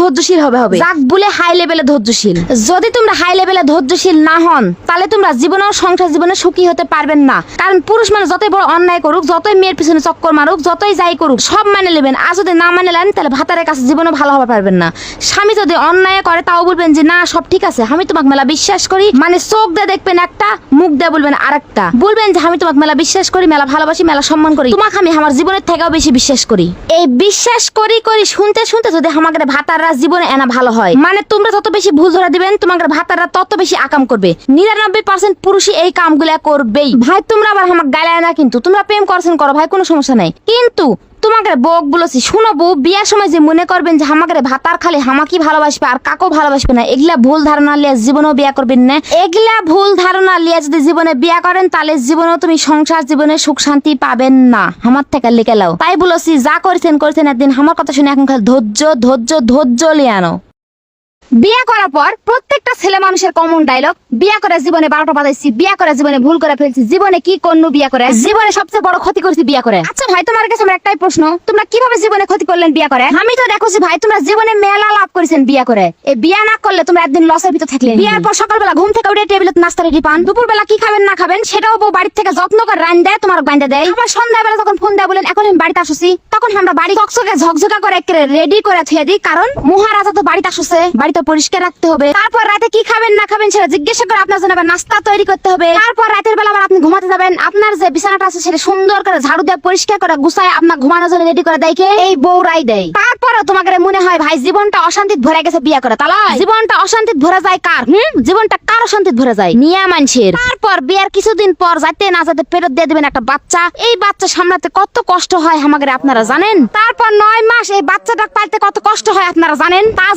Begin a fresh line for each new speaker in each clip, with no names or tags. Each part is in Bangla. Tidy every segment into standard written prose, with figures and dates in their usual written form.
ধৈর্যশীল হবে যাক বলে হাই লেভেলে ধৈর্যশীল। যদি তোমরা হাই লেভেলে ধৈর্যশীল না হন তাহলে তোমরা জীবনে সংসার জীবনে সুখী হতে পারবেন না। কারণ পুরুষ মানে যতই বড় অন্যায় করুক, যতই মেয়ের পিছনে চক্কর মারুক, যতই যাই করুক, সব মানে নেবেন। আর যদি না মানে নেন তাহলে ভাতারের কাছে জীবনে ভালো হতে পারবেন না। স্বামী যদি অন্যায় করে তাও বলবেন যে না সব ঠিক আছে, আমি তোমাকে মেলা বিশ্বাস করি, মানে চোখ দিয়ে দেখবেন একটা, মুখ দিয়ে বলবেন আরেকটা। বলবেন যে আমি তোমাকে মেলা বিশ্বাস করি, মেলা ভালোবাসি, মেলা সম্মান করি, তোমাকে আমি আমার জীবনের থেকেও বেশি বিশ্বাস করি। এই বিশ্বাস করি করি শুনতে শুনতে যদি আমাদের ভাতাররা জীবনে এনা ভালো হয়, মানে তোমরা তত বেশি ভুল ধরে দিবেন, তোমাদের ভাতাররা তত বেশি আকাম করবে। 99% পুরুষই এই কামগুলা করবেই। ভাই তোমরা আবার আমাকে গালায় না, কিন্তু তোমরা প্রেম করছেন করো ভাই, কোনো সমস্যা নাই। কিন্তু তোমাকে বক বলেছি শুনো বউ, বিয়ার সময় যে মনে করবেন যে আমাকে ভাতার খালি হামাকি ভালোবাসবে আর কাকও ভালোবাসবে না, এগুলা ভুল ধারণা লিয়া জীবনেও বিয়া করবেন না। এগুলা ভুল ধারণা লিয়া যদি জীবনে বিয়া করেন তাহলে জীবনেও তুমি সংসার জীবনে সুখ শান্তি পাবেন না। আমার থেকে লিখে লাও। তাই বলেছি যা করেছেন করেছেন, একদিন আমার কথা শুনে এখন খালি ধৈর্য ধৈর্য ধৈর্য লিয়ে আনো। বিয়া করার পর প্রত্যেকটা ছেলে মানুষের কমন ডায়লগ, বিয়া করে জীবনে 12টা বাজাইছি, বিয়া করে জীবনে ভুল করে ফেলছি, জীবনে কি করনু বিয়া করে, জীবনে সবচেয়ে বড় ক্ষতি করছি বিয়া করে। আচ্ছা ভাই তোমার কাছে আমার একটাই প্রশ্ন, তোমরা কিভাবে জীবনে ক্ষতি করলেন বিয়া করে? আমি তো দেখছি ভাই তোমরা জীবনে মেলা লাভ করেছেন বিয়া করে। এই বিয়া না করলে তোমরা একদিন লসের ভিতর থাকলেন। বিয়ার পর সকালবেলা ঘুম থেকে উঠে টেবিলে নাস্তা রেডি পান, দুপুরবেলা কি খাবেন না খাবেন সেটাও বউ বাড়ির থেকে যত্ন করে রান দেয়, তোমার বাইন্দা দেয়। আবার সন্ধ্যাবেলা যখন ফোন দেয় বলেন এখন আমি বাড়িতে আসছি, তখন আমরা বাড়ি চকচকে ঝকঝকা করে রেডি করে থুয়ে দিই, কারণ মহারাজা তো বাড়িতে আসছে, বাড়িতে পরিষ্কার রাখতে হবে। তারপর রাতে কি খাবেন না খাবেন সেটা জিজ্ঞাসা করে আপনার জন্য নাস্তা তৈরি করতে হবে। তারপর রাতের বেলা আবার আপনি ঘুমাতে যাবেন, আপনার যে বিছানাটা আছে সেটা সুন্দর করে ঝাড়ু দিয়ে পরিষ্কার করে গুছায় আপনার ঘুমানোর জন্য রেডি করে দেয় কে? এই বউরাই দেয়। তারপরে তোমাকে মনে হয় ভাই জীবনটা অশান্তিতে ভরে গেছে বিয়া করে, তাহলে জীবনটা অশান্তিতে ভরে যায় কার? জীবনটা কার অশান্তিতে ভরে যায়? নিয়া মানুষের। তারপর বিয়ার কিছুদিন পর যাইতে না যাতে ফেরত দিয়ে দিবেন একটা বাচ্চা। এই বাচ্চা সামলাতে কত কষ্ট হয় আমাদের আপনারা জানেন? তারপর 9 মাস এই বাচ্চাটা পালতে কত কষ্ট হয় আপনারা জানেন? তা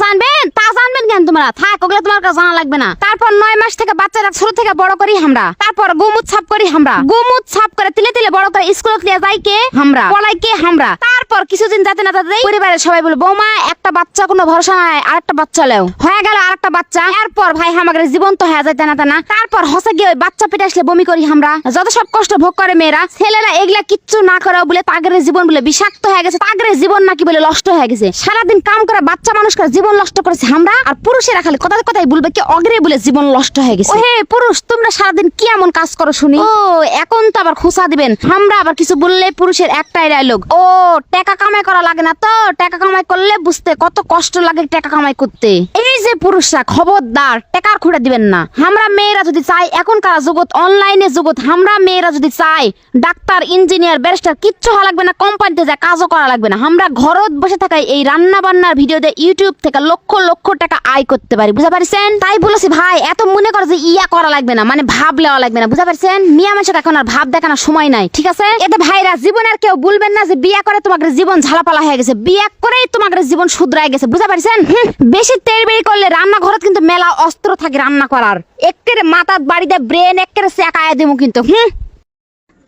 জানবেন কেন তোমরা? থাক ওগুলো তোমার কাছে জানা লাগবে না। তারপর 9 মাস থেকে বাচ্চাটা ছোট থেকে বড় করি আমরা, তারপর গুমুত ছাপ করি আমরা, গুমুত ছাপ করে তিলে তিলে বড় করে স্কুলে নিয়ে যাই কে? আমরা। পড়াই কে? আমরা। তারপর কিছুদিন যাতে না যাতে পরিবারের সবাই বলে বৌমা একটা বাচ্চা কোনো ভরসা নাই, আরেকটা বাচ্চা লেও। হয়ে গেল আরেকটা বাচ্চা। এরপর ভাই আমাদের জীবন তো হয়ে যায় না। তারপর হসে গিয়ে ওই বাচ্চা পেটে আসলে বমি করি আমরা। যত সব কষ্ট ভোগ করে মেয়েরা, ছেলেরা এগুলা কিচ্ছু না করে বলে তাগের জীবন বলে বিষাক্ত হয়ে গেছে, তাগের জীবন নাকি বলে নষ্ট হয়ে গেছে। সারাদিন কাম করে বাচ্চা মানুষ করে জীবন নষ্ট করেছে আমরা। আর পুরুষেরা খালি কথায় কথাই বলবে কি অগ্রে বলে জীবন নষ্ট হয়ে গেছে। ওহে পুরুষ তোমরা সারাদিন কি এমন কাজ করো শুনি? ও এখন তো আবার খোঁচা দিবেন। আমরা আবার কিছু বললে পুরুষের একটাই ডায়লগ, ও টাকা কামাই করা লাগে না তো? টাকা কামাই করলে বুঝতে কত কষ্ট লাগে টাকা কামাই করতে। এই যে পুরুষরা খবরদার টাকার খুঁড়ে দিবেন না। আমরা মেয়েরা যদি চাই, এখনকার জগৎ অনলাইনে জগৎ, আমরা মেয়েরা যদি চাই ডাক্তার ইঞ্জিনিয়ার ব্যারিস্টার কিচ্ছু হওয়া লাগবে না, কোম্পানিতে যা কাজও করা লাগবে না। আমরা ঘরত বসে থাকাই এই রান্না বান্নার ভিডিও দিয়ে ইউটিউব থেকে লক্ষ লক্ষ টাকা আয় করতে পারি, বুঝতে পারছেন? তাই বলেছি ভাই এত মনে করো যে ইয়া করা লাগবে না, মানে ভাব লেওয়া লাগবে না, বুঝতে পারছেন? মিয়া মানুষের এখন আর ভাব দেখানোর সময় নাই, ঠিক আছে? এতে ভাইরা জীবনে আর কেউ বলবেন না যে বিয়া করে তোমাদের জীবন ঝালাপালা হয়ে গেছে, বিয়া করেই তোমাদের জীবন শুধরায় গেছে, বুঝতে পারছেন? বেশি তেড়বেড়ি করলে রান্নাঘরত কিন্তু মেলা অস্ত্র থাকে রান্না করার। একটের মাথার বাড়িতে ব্রেন একটের চেকায় দেবো কিন্তু।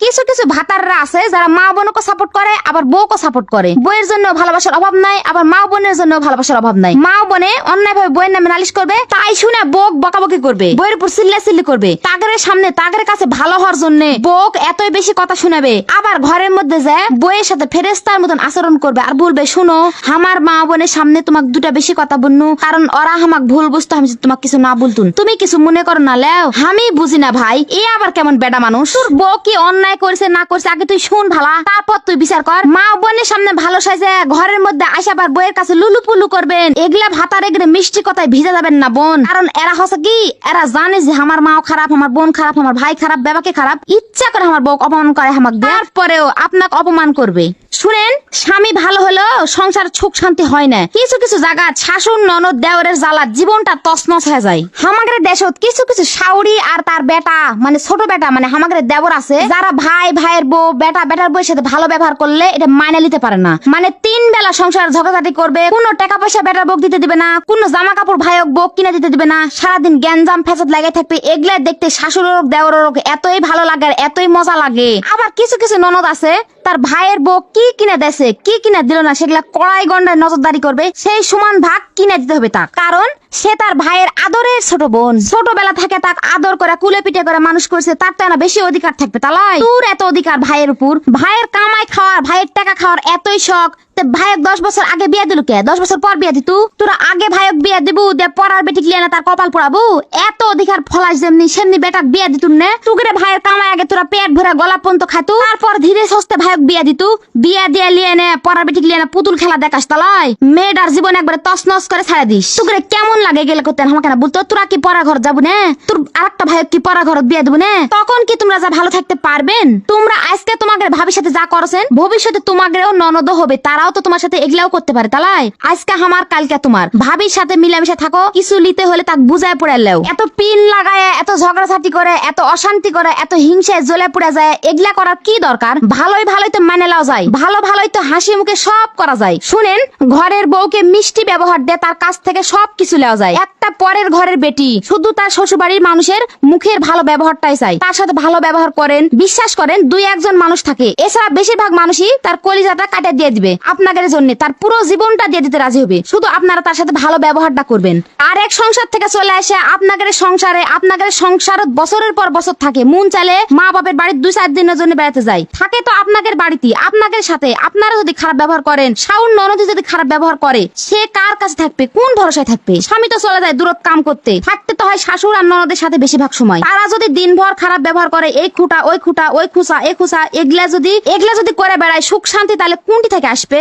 কিছু কিছু ভাতাররা আছে যারা মা বোনকে সাপোর্ট করে, আবার বউকে সাপোর্ট করে। বইয়ের জন্য ভালোবাসার অভাব নাই, আবার মা বোনের জন্য ভালোবাসার অভাব নাই। মা বোনে অন্যায় ভাবে বইয়ের নামে নালিশ করবে, তাই শুনে বউক বকাবকি করবে, বইয়ের উপর চিল্লাচিল্লি করবে। তাগের সামনে তাগের কাছে ভালো হওয়ার জন্য বউক এতই বেশি কথা শোনাবে, আবার ঘরের মধ্যে যায় বইয়ের সাথে ফেরেশতার মতন আচরণ করবে আর বলবে শুনো আমার মা বোনের সামনে তোমাকে দুটা বেশি কথা বলনু, কারণ ওরা আমাকে ভুল বুঝতো, আমি তোমাকে কিছু না বলতুন, তুমি কিছু মনে করো না লেও। আমি বুঝি না ভাই এ আবার কেমন বেডা মানুষ। তোর বউ কি অন্যায় করেছে না করেছে আগে তুই শুন ভালা, তারপর তুই বিচার কর। মা বোনের সামনে ভালো সাজে ঘরের মধ্যে আসে আবার বইয়ের কাছে লুলু পুলু করবেন, এগুলা ভাতার এগুলো মিষ্টি কথায় ভিজে যাবেন না বোন। কারণ এরা হচ্ছে কি, এরা জানে যে আমার মাও খারাপ, আমার বোন খারাপ, আমার ভাই খারাপ, বাবাকে খারাপ, ইচ্ছা করে আমার বউ অপমান করে আমাকে, তারপরেও আপনাকে অপমান করবে। শুনেন, স্বামী ভালো হলেও সংসার সুখ শান্তি হয় না। কিছু কিছু জায়গা শাশুড় ননদ দেওরের জ্বালা জীবনটা তছনছ হয়ে যায়। আমাদের দেশত কিছু কিছু শাউরি আর তার বেটা, মানে ছোট বেটা, মানে আমাদের দেবর আছে যারা ভাই ভাইয়ের বউ বেটা বেটার বউয়ের সাথে ভালো ব্যবহার করলে এটা মাইনে নিতে পারে না। মানে 3 বেলা সংসার ঝগড়াঝাটি করবে, কোনো টাকা পয়সা বেটার বউ দিতে দিবে না, কোনো জামা কাপড় ভাইয়ক বউ কিনে দিতে দিবে না, সারাদিন গ্যাঞ্জাম ফেসাদ লাগাই থাকবে। এগুলা দেখতে শাশুড়ের দেওরের এতই ভালো লাগে আর এতই মজা লাগে। আবার কিছু কিছু ননদ আছে তার ভাইয়ের বউ কি কিনে দেছে কি কিনে দিল না সেগুলা কড়াই গন্ডায় নজরদারি করবে, সেই সমান ভাগ কিনে দিতে হবে তার, কারণ সে তার ভাইয়ের আদরের ছোট বোন, ছোটবেলা থেকে তাকে আদর করে কুলে পিঠে করে মানুষ করছে, তার তো না বেশি অধিকার থাকবে। তাহলে তোর এত অধিকার ভাইয়ের উপর, ভাইয়ের কামাই খাওয়ার ভাইয়ের টাকা খাওয়ার এতই শখ, ভাইক 10 বছর আগে বিয়া দিল কে? 10 বছর পর বিয়া দিতু? তোরা আগে ভাইক বিয়া দিবু দে পড়ার বেটি লিয়ে না তার কপাল পোড়াবু? এত অধিকার ফলাস যেমনি সেমনি বেটাক বিয়া দিতুন নে? তুগরে ভাইয়ের কামাই আগে তোরা পেট ভরা গলা পর্যন্ত খাতু, তারপর ধীরে সস্তে ভাইক বিয়া দিতু। বিয়া দিয়ে লিয়ে নে পড়ার বেটি লিয়ে না পুতুল খেলা দেখাস তালাই মেয়েটার জীবন একবারে তছনছ করে ছাড়া দিস। তুগরে কেমন লাগে গেলে করতেন আমাকে না বলতো? তোরা কি পড়া ঘর যাবো না? তোর আরেকটা ভাইক কি পড়া ঘর বিয়া দেবো না? তখন কি তোমরা যা ভালো থাকতে পারবেন? তোমরা আজকে তোমাদের ভাবির সাথে যা করছেন ভবিষ্যতে তোমাদেরও ননদ হবে, তারাও তো তোমার সাথে এগুলাও করতে পারে তালাই। আজকে আমার কালকে তোমার ভাবির সাথে মিলামিশা থাকো, কিছু লিতে হলে তাকে বুঝায় পড়ে লেও। এত পিন লাগায়, এত ঝগড়াঝাটি করে, এত অশান্তি করে, এত হিংসায় জ্বলে পড়ে যায়, এগুলা করার কি দরকার? ভালোই ভালোই তো মানে লাও যায়, ভালো ভালোই তো হাসি মুখে সব করা যায়। শুনেন, ঘরের বউকে মিষ্টি ব্যবহার দিয়ে তার কাছ থেকে সব কিছু লেওয়া যায়। একটা পরের ঘরের বেটি শুধু তার শ্বশুরবাড়ির মানুষের মুখের ভালো ব্যবহারটাই চাই, তার সাথে ভালো ব্যবহার করেন। বিশ্বাস করেন, 2-1 মানুষ থাকে, এছাড়া বেশিরভাগ মানুষই তার কলিজাটা কাটে দিয়ে দিবে আপনাদের জন্য, তার পুরো জীবনটা দিয়ে দিতে রাজি হবে, শুধু আপনারা তার সাথে ভালো ব্যবহারটা করবেন। আর এক সংসার থেকে চলে আসে আপনাদের সংসারে, আপনাদের সংসার বছরের পর বছর থাকে, মন চালে মা বাপের বাড়ির 2-4 দিনের জন্য বেড়াতে যায়, থাকে তো আপনাদের বাড়িতে। আপনাদের সাথে আপনারা যদি খারাপ ব্যবহার করেন, শাওন ননদি যদি খারাপ ব্যবহার করে, সে কার কাছে থাকবে? কোন ভরসায় থাকবে? স্বামী তো চলে যায় দূরত কাম করতে, থাকতে তো হয় শাশুড় আর ননদের সাথে বেশিরভাগ সময়। তারা যদি দিনভর খারাপ ব্যবহার করে, এই খুঁটা ওই খুঁটা, ওই খুসা এ খুসা, এগুলা যদি করে বেড়ায় সুখ শান্তি, তাহলে কোনটি থেকে আসবে?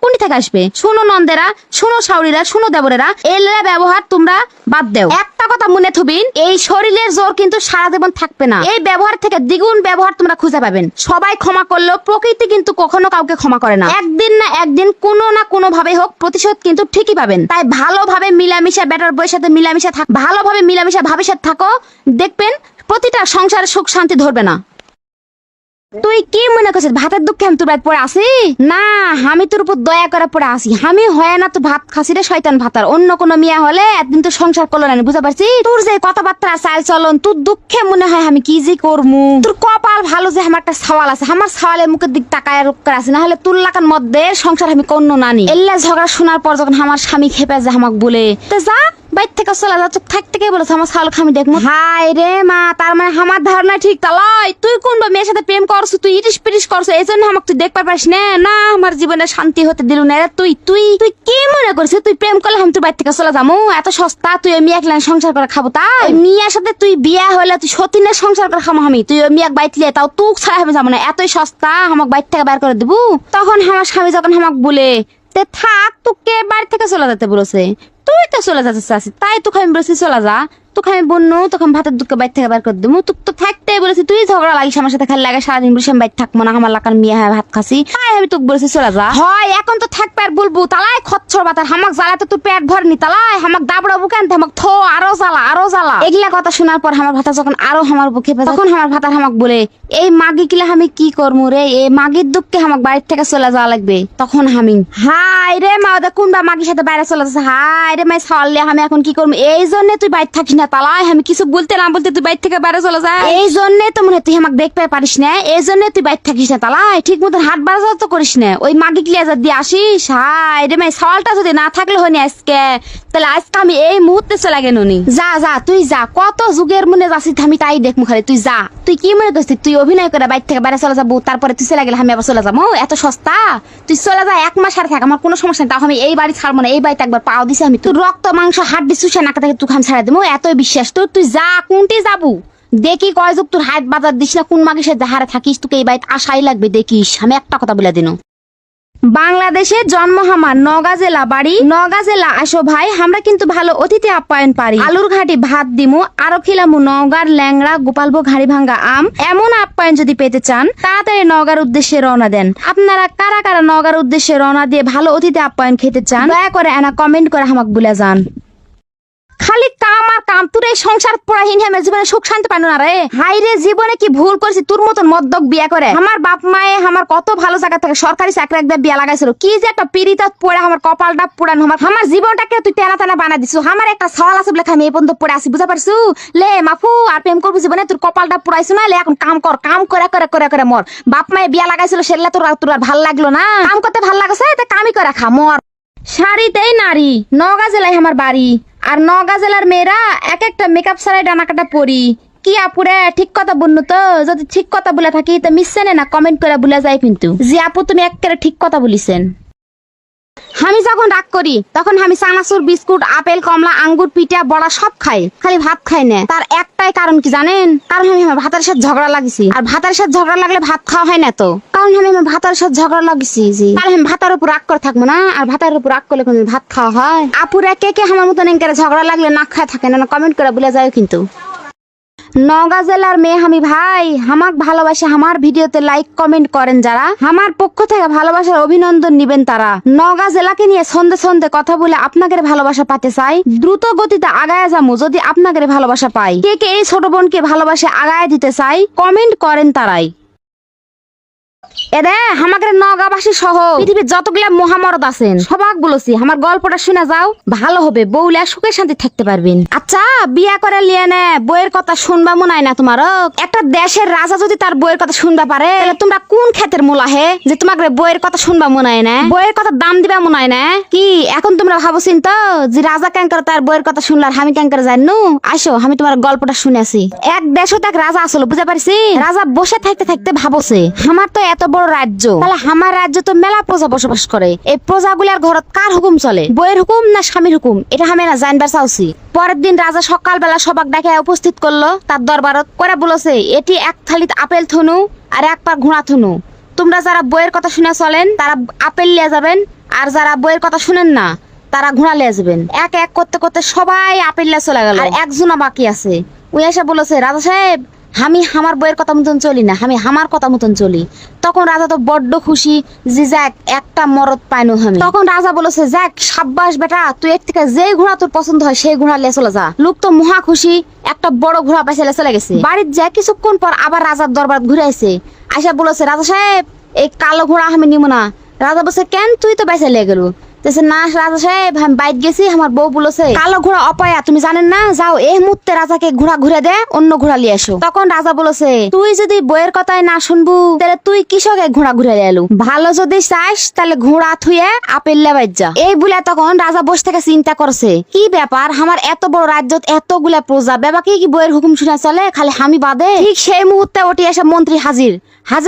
কোনটি থেকে আসবে? শুনো নন্দেরা, শুনো শাউরিরা, শুনো দেবরেরা, এলা ব্যবহার তোমরা বাদ দেও। একটা কথা মনে থবিন, এই শরীরের জোর কিন্তু সারা জীবন থাকবে না। এই ব্যবহার থেকে দ্বিগুণ ব্যবহার তোমরা খুঁজে পাবেন। সবাই ক্ষমা করলেও প্রকৃতি কিন্তু কখনো কাউকে ক্ষমা করে না। একদিন না একদিন কোনো না কোনো ভাবে হোক প্রতিশোধ কিন্তু ঠিকই পাবেন। তাই ভালোভাবে মিলামিশা বেটার বইয়ের সাথে মিলামিশা থাক, ভালোভাবে মিলামিশা ভাবির সাথে থাকো, দেখবেন প্রতিটা সংসারে সুখ শান্তি ধরবে না। তুই কি মনে করছিস ভাতের দুঃখে আমি তোর বাড়ি পড়ে আসি? না, আমি তোর উপর দয়া করে পড়ে আসি। আমি হয় না তো ভাত খাসি রে শয়তান ভাতার। অন্য কোনো মিয়া হলে একদিন তো সংসার করলো না, বুঝতে পারছি? তোর যে কথাবার্তা চাল চলন, তোর দুঃখে মনে হয় আমি কি যে করমু। তোর কপাল ভালো যে আমার একটা সওয়াল আছে, আমার সওয়ালের মুখের দিক তাকায় রোগ করে আছে, না হলে তোর লাকার মধ্যে সংসার আমি কন্য নানি। এল্লা ঝগড়া শোনার পর যখন আমার স্বামী খেপে যায় আমাকে বলে, তো যা বাইর থেকে চলে যা, চোখ থাকতে কে বলেছে আমার ছাল খামি দেখবো? হাই রে মা, তার মানে আমার ধারণা ঠিক তালাই। তুই কোন বা মেয়ের সাথে প্রেম করছো, তুই ইটিস পিটিস করছো, এই জন্য আমাকে তুই দেখতে পারিস না? না, আমার জীবনে শান্তি হতে দিল না রে। তুই তুই তুই কি মনে করছিস তুই প্রেম করলে আমি তোর বাইর থেকে চলে যাবো? এত সস্তা? তুই ওই মেয়ে একলা সংসার করে খাবো? তাই মেয়ের সাথে তুই বিয়া হলে তুই সতীনের সংসার করে খাবো আমি? তুই ওই মেয়ে বাইট লিয়ে তাও তুক ছাড়া আমি যাবো না। এতই সস্তা আমাকে বাইর থেকে বের করে দেবো? তখন আমার স্বামী যখন আমাকে বলে থাক, তোকে বাড়ি থেকে চলে যেতে বলেছে, তুই তো চলে যাচ্ছিস চাষি, তাই তোকে আমি বলেছি চলে যা। তোকে আমি বন্যু তখন ভাতের দুঃখে বাইর থেকে বার করে দেবো। তোকে তো থাকতেই বলেছি, তুই ঝগড়া লাগিস আমার সাথে, খালি লাগে সারাদিন বসে আমি বাইর থাকবো না, আমার লাকার মেয়ে হয় ভাত খাসি, তাই আমি তোকে বলেছি চলে যা। হয় এখন তো থাকবে আর বলবো তালাই খচ্ছর বাতার, হামাক জ্বালাতে তুই পেট ভরনি তালাই, হামাক দাবড়াবো কেন, হামাক থো আরো জ্বালা আরো জ্বালা। এগুলা কথা শোনার পর আমার ভাতা যখন আরো আমার বুকে পেয়ে, তখন আমার ভাতার হামাক বলে, এই মাগি কিলা আমি কি করবো রে? এই মাগির দুঃখে আমাকে বাড়ির থেকে চলে যাওয়া লাগবে। তখন আমি হাই রে মা, ওদের কোনবা মাগির সাথে বাইরে চলে যাচ্ছে, হাই রে মাই ছাড়লে আমি এখন কি করবো? এই জন্য তুই বাইরে থাকিস না তালাই, আমি কিছু বলতে না বলতে তুই বাইরে থেকে বাইরে চলে যা। এই জন্য তো মনে হয় তুই আমাকে দেখতে পারিস না, এই জন্য তুই বাইরে থাকিস না তালাই, ঠিক মতন হাট বাজার তো করিস না, ওই মাগি কিলা দিয়ে আসিস। হাই রে মাই সওয়ালটা যদি না থাকলে হয়নি আজকে, তাহলে আজকে আমি এই মুহূর্তে চলে গেল নি। যা যা তুই যা, কত যুগের মনে যাচ্ছিস আমি তাই দেখমু খালি, তুই যা। তুই কি মনে করছিস তুই অভিনয় করে বাইরে থেকে বাইরে চলে যাবো, তারপরে তুই চলে গেলে আমি আবার চলে যাবো? এত সস্তা? তুই চলে যা, 1 মাস আর থাক, আমার কোনো সমস্যা নেই। তাও আমি এই বাড়ি ছাড়বো না, এই বাড়িতে একবার পাও দিছি আমি, তুই রক্ত মাংস হাড্ডি চুষে নাকা থেকে তুই খাম ছাড়া দেবো, এতই বিশ্বাস তোর? তুই যা, কোনটি যাবো দেখি, কয় যুগ তোর হাত বাজার দিস না, কোন মাগির সাথে হারে থাকিস, তোকে এই বাড়িতে আশাই লাগবে দেখিস। আমি একটা কথা বলে দিন, বাংলাদেশে জন্ম আমার, নওগাঁ জেলা বাড়ি, নওগাঁ জেলা আসো ভাই, আমরা কিন্তু ভালো অতিথি আপ্যায়ন পারি। আলুর ঘাটি ভাত দিমু, আরো খিলামু নওগাঁর ল্যাংড়া গোপালভোগ হাড়ি ভাঙ্গা আম। এমন আপ্যায়ন যদি পেতে চান তাড়াতাড়ি নওগাঁর উদ্দেশ্যে রওনা দেন। আপনারা কারা কারা নওগাঁর উদ্দেশ্যে রওনা দিয়ে ভালো অতিথি আপ্যায়ন খেতে চান দয়া করে এনা কমেন্ট করে আমাকে বলে যান। খালি কাম আর কাম, তোর এই সংসার পড়াহীন হেমে জীবনে সুখ শান্তি পানো না রে। হাই রে, জীবনে কি ভুল করছি তোর মতন মদ্যক বিয়া করে? আমার বাপ মায়ে আমার কত ভালো জায়গা থেকে সরকারি চাকরি একবার বিয়া লাগাইছিল, কি যে একটা পিড়িতা পড়ে আমার কপালটা পুরান, আমার জীবনটাকে তুই টেনা টানা বানা দিছু। আমার একটা সওয়াল আছে বলে আমি এই পর্যন্ত পড়ে আসি, বুঝা পারছু? লে মাফু, আর প্রেম করবি জীবনে, তোর কপালটা পুরাইছো না, লে এখন কাম কর, কাম করে করে করে করে মর। বাপ মায়ে বিয়া লাগাইছিল সেগুলা তোর আর ভাল লাগলো না? কাম করতে ভাল লাগছে, কামই করে খা মর। শাড়িতেই নারী, নওগাঁ জেলায় আমার বাড়ি, আর নওগাঁ জেলার মেয়েরা এক একটা মেকআপ ছাড়াই ডানা কাটা পরি। কি আপুরে ঠিক কথা বলনু তো? যদি ঠিক কথা বলে থাকি তো মিশছে না, কমেন্ট করে বলে যায় কিন্তু, যে আপু তুমি একেবারে ঠিক কথা বলিছেন। আমি যখন রাগ করি তখন আমি চানাচুর বিস্কুট আপেল কমলা আঙ্গুর পিঠা বড়া সব খাই, খালি ভাত খাই না। তার একটাই কারণ কি জানেন? কারণ আমি আমার ভাতার সাথে ঝগড়া লাগিছি। আর ভাতার সাথে ঝগড়া লাগলে ভাত খাওয়া হয় না তো, কারণ আমি আমার ভাতার সাথে ঝগড়া লাগিছি। জি, তাহলে আমি ভাতার উপর রাগ করে থাকবো না? আর ভাতার উপর রাগ করলে কোনো ভাত খাওয়া হয়? আপুরা কে কে আমার মতন এনকারে ঝগড়া লাগলে না খায় থাকে না? কমেন্ট করে বলে যায় কিন্তু। নওগাঁ জেলার মেয়ে আমি ভাই, আমাক ভালোবাসে আমার ভিডিওতে লাইক কমেন্ট করেন যারা, আমার পক্ষ থেকে ভালোবাসার অভিনন্দন নিবেন তারা। নওগাঁ জেলাকে নিয়ে সন্ধে সন্ধে কথা বলে আপনাদের ভালোবাসা পাতে চাই, দ্রুত গতিতে আগায় যাবো যদি আপনাদের ভালোবাসা পাই। কে কে এই ছোট বোনকে ভালোবাসে আগায় দিতে চাই কমেন্ট করেন তারাই। এরে আমাদের নওগাঁবাসী সহ পৃথিবীর যতগুলা মহামরদ আছেন সবাক বলছি আমার গল্পটা শুনে যাও, ভালো হবে, বউলা সুখে শান্তি থাকতে পারবেন। আচ্ছা বিয়া করে লিয়ে নে, বইয়ের কথা শুনবা মনে হয় না তোমার? একটা দেশের রাজা যদি তার বইয়ের কথা শুনবা পারে, তাহলে তোমরা কোন ক্ষেতের মূলা হে যে তোমাকে বইয়ের কথা শুনবা মনে হয় না, বইয়ের কথা দাম দিবা মনে হয় না? কি এখন তোমরা ভাবছিন তো যে রাজা কেন করে তার বইয়ের কথা শুনলার আমি কেন করে জানো? আসো আমি তোমার গল্পটা শুনেছি। এক দেশও এক রাজা আসলো, বুঝতে পারছি? রাজা বসে থাকতে থাকতে ভাবছে আমার তো এত বড় রাজ্য, তাহলে আমার রাজ্য তো মেলা প্রজা বসবাস করে, এই প্রজাগুলার ঘরত কার হুকুম চলে, বইয়ের হুকুম না স্বামীর হুকুম? এটা আমি না জানবার চাচ্ছি। পরের দিন রাজা সকালবেলা সবাক ডাকে উপস্থিত করলো তার দরবারত করে বলেছে এটি এক থালিত আপেল থনু আর এক পার ঘোড়া থনু, তোমরা যারা বইয়ের কথা শুনে চলেন তারা আপেল লিয়ে যাবেন, আর যারা বইয়ের কথা শুনেন না তারা ঘোড়া লিয়ে যাবেন। এক এক করতে করতে সবাই আপেল লিয়ে চলে গেল, আর একজনা বাকি আছে। ওই এসে বলেছে রাজা সাহেব আমি আমার বইয়ের কথা মতন চলি না, আমি আমার কথা মতন চলি। তখন রাজা তো বড্ড খুশি যে যাক একটা মরদ পাইনো আমি। তখন রাজা বলেছে যাক সাব্বাস বেটা, তুই এর থেকে যেই ঘোড়া তোর পছন্দ হয় সেই ঘোড়া লিয়ে চলে যা। লোক তো মহা খুশি, একটা বড় ঘোড়া পাইছে চলে গেছে। বাড়ির যা কিছুক্ষণ পর আবার রাজার দরবার ঘুরে আসে, আইসা বলেছে রাজা সাহেব এই কালো ঘোড়া আমি নিব না। রাজা বলছে কেন, তুই তো বাইসা লিয়ে গেল। না রাজা সাহেব আমি বাইট গেছি, আমার বউ বলেছে কালো ঘোড়া অপায়া, তুমি জানেন না, যাও এই মুহূর্তে রাজাকে ঘোড়া ঘুরে দে, অন্য ঘোড়া লিয়ে আসো। তখন রাজা বলেছে তুই যদি বইয়ের কথাই না শুনবু তাহলে তুই কিসকে ঘোড়া ঘুরে এলু, ভালো যদি চাস তাহলে ঘোড়া থুয়ে আপেল লেবাই যা। এই বলে তখন রাজা বসে থেকে চিন্তা করছে কি ব্যাপার, আমার এত বড় রাজ্যত এতগুলা প্রজা বেবাকে কি বইয়ের হুকুম শুনে চলে, খালি আমি বাদে? ঠিক সেই মুহূর্তে ওটি এসে মন্ত্রী হাজির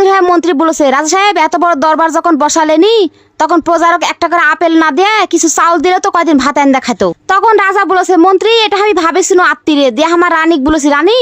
হয়ে মন্ত্রী বলেছে রাজা সাহেব এত বড় দরবার যখন বসালেনি তখন প্রজারক একটা করে আপেল না দিয়ে কিছু চাউল দিলে তো কয়দিন ভাত এনে খাতো। তখন রাজা বলেছে মন্ত্রী এটা আমি ভাবেছিল আত্মীরে দিয়ে আমার রানীক বলেছি রানী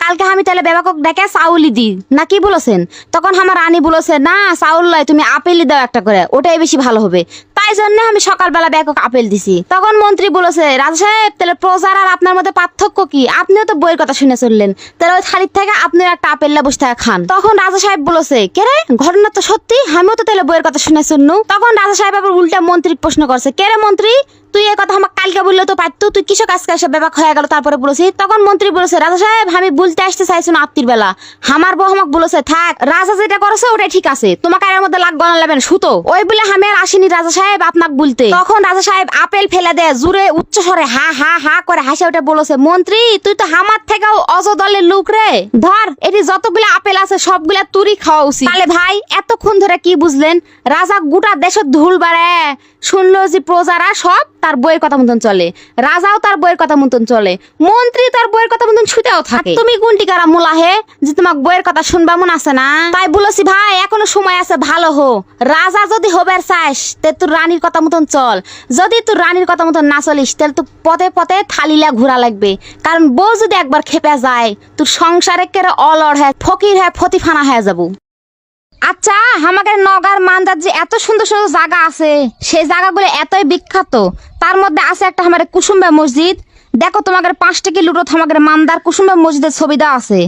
কালকে আমি তাহলে বেবাকক ডেকে চাউলি দি না কি বলেছেন? তখন আমার রানী বলেছে না চাউল লয় তুমি আপেলই দাও একটা করে, ওটাই বেশি ভালো হবে। তাই জন্য আমি সকালবেলা বেকক আপেল দিছি। তখন মন্ত্রী বলেছে রাজা সাহেব তাহলে প্রজার আর আপনার মধ্যে পার্থক্য কি, আপনিও তো বইয়ের কথা শুনে চললেন, তাহলে ওই থালির থেকে আপনি একটা আপেল বসে থেকে খান। তখন রাজা সাহেব বলেছে কে রে ঘটনা তো সত্যি, আমিও তো তাহলে বইয়ের কথা শুনে শুনু। তখন রাজা সাহেব আবার উল্টা মন্ত্রী প্রশ্ন করছে কে রে মন্ত্রী তুই এই কথা আমাকে কালকে বললে তো পারতো, তুই কিসব আজকে এসে বেবাক হয়ে গেল তারপরে বলেছি? তখন মন্ত্রী বলেছে রাজা সাহেব আমি বলতে আসতে চাইছি না আত্মীর বেলা, আমার বউ আমাকে বলেছে থাক রাজা যেটা করেছে ওটাই ঠিক আছে, তোমাকে এর মধ্যে লাগ গনা লাগবে সুতো, ওই বলে আমি আর আসিনি রাজা সাহেব আপনাকে বলতে। তখন রাজা সাহেব আপেল ফেলে দেয় জুড়ে উচ্চ স্বরে হা হা হা করে হাসে ওটা বলেছে মন্ত্রী তুই তো আমার থেকেও অজদলের লোক রে, ধর এটি যতগুলো আপেল আছে সবগুলা তুরি খাওয়া উচিত। তাহলে ভাই এতক্ষণ ধরে কি বুঝলেন? রাজা গোটা দেশের ধুল বাড়ে শুনলো যে প্রজারা সব তার বইয়ের কথা মতন চলে, রাজাও তার বইয়ের কথা মতন চলে, মন্ত্রী তার বইয়ের কথা মতন ছুটেও থাকে। তুমি কোনটি কারা মোলা হে যে তোমার বইয়ের কথা শুনবা মন আছে না? তাই বলেছি ভাই এখনো সময় আছে, ভালো হো, রাজা যদি হবার চাস তে তোর রানীর কথা মতন চল, যদি তোর রানীর কথা মতন না চলিস তাহলে তো পথে পথে থালিলা ঘোরা লাগবে, কারণ বউ যদি একবার খেপে যায় তোর সংসারে কেড়ে অলড় হয়ে ফকির হয়ে ফতিফানা হয়ে যাবো। আচ্ছা আমাদের নওগাঁর মান্দার যে এত সুন্দর সুন্দর জায়গা আছে সেই জায়গাগুলো এতই বিখ্যাত, তার মধ্যে আছে একটা আমাদের কুসুম্বা মসজিদ। দেখো তোমাদের 5 কিলোমিটার আমাদের মান্দার কুসুম্বা মসজিদের ছবি দেওয়া আছে।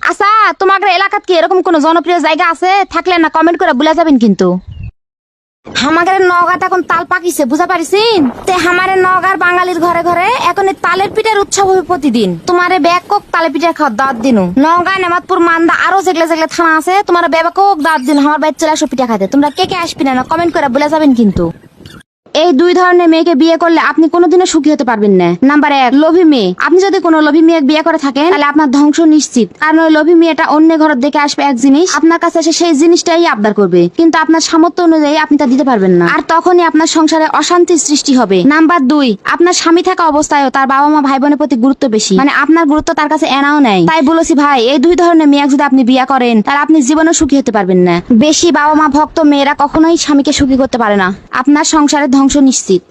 আচ্ছা তোমাদের এলাকাত কি এরকম কোনো জনপ্রিয় জায়গা আছে? থাকলে না কমেন্ট করে বলে যাবেন কিন্তু। আমাদের নওগাঁতে এখন তাল পাকিছে বুঝা পারিসিন, তে আমাদের নওগাঁর বাঙালির ঘরে ঘরে এখন তালের পিঠার উৎসব হবে প্রতিদিন। তোমার ব্যাকক তালের পিঠা খাওয়ার দাঁত দিনু। নওগাঁ নেমাতপুর মান্দা আরো যেগুলো যেগুলো থানা আছে তোমার ব্যাপক দাঁত দিন আমার বাড়িতে চলে আসো পিঠা খাইতে। তোমরা কে কে আসবি না কমেন্ট করে বলে যাবেন কিন্তু। এই দুই ধরনের মেয়েকে বিয়ে করলে আপনি কোনোদিনও সুখী হতে পারবেন না। নাম্বার 1 লোভী মেয়ে, আপনি যদি কোনো লোভী মেয়ে বিয়ে করে থাকেন তাহলে আপনার ধ্বংস নিশ্চিত, কারণ ওই লোভী মেয়েটা অন্য ঘরের দেখে আসবে এক জিনিস, আপনার কাছে এসে সেই জিনিসটাই আবদার করবে, কিন্তু আপনার সামর্থ্য অনুযায়ী আপনি তা দিতে পারবেন না, আর তখনই আপনার সংসারে অশান্তির সৃষ্টি হবে। নাম্বার 2 আপনার স্বামী থাকা অবস্থায়ও তার বাবা মা ভাই বোনের প্রতি গুরুত্ব বেশি, মানে আপনার গুরুত্ব তার কাছে এনাও নেই। তাই বলেছি ভাই এই দুই ধরনের মেয়ে যদি আপনি বিয়ে করেন তাহলে আপনি জীবনে সুখী হতে পারবেন না। বেশি বাবা মা ভক্ত মেয়েরা কখনোই স্বামীকে সুখী করতে পারে না, আপনার সংসারে ধ্বংস ধ্বংস নিশ্চিত।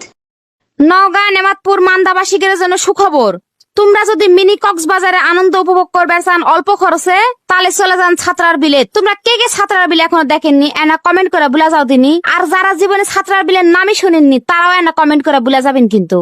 নওগাঁ, নেমাতপুর, মান্দাবাসীদের জন্য সুখবর, তোমরা যদি মিনি কক্সবাজারে আনন্দ উপভোগ করবে চান অল্প খরচে, তাহলে চলে যান ছাত্রার বিলে। তোমরা কে কে ছাত্রার বিলে এখনো দেখেননি এনা কমেন্ট করে বলে যাও দিনি। আর যারা জীবনে ছাত্রার বিলের নামই শুনেননি তারাও এনা কমেন্ট করে বলে যাবেন কিন্তু।